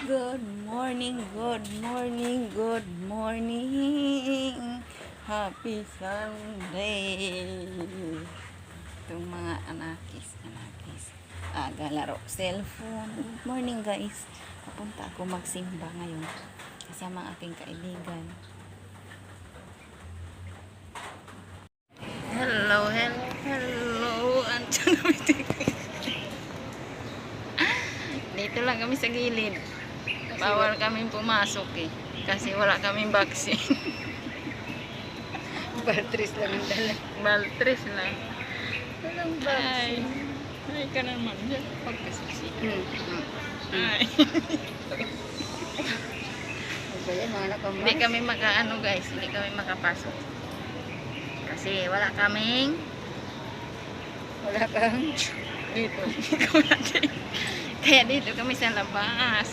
Good morning, good morning, good morning. Happy Sunday. Itong mga anakis. Aga laro cellphone. Good morning guys. Papunta ako magsimba ngayon kasama ang aking kaibigan. Hello. Dito lang kami sa gilid. Bawal kaming pumasok kasi wala kaming vaccine. Baltris lang ang dala. Baltris lang. Walang vaccine. Ay ka naman dyan. Pagkasiksi. Ay. Yan, mga nakamay. Hindi kami makaano guys. Hindi kami makapasok. Kasi wala kaming Wala kang dito. Kaya dito kami sa labas.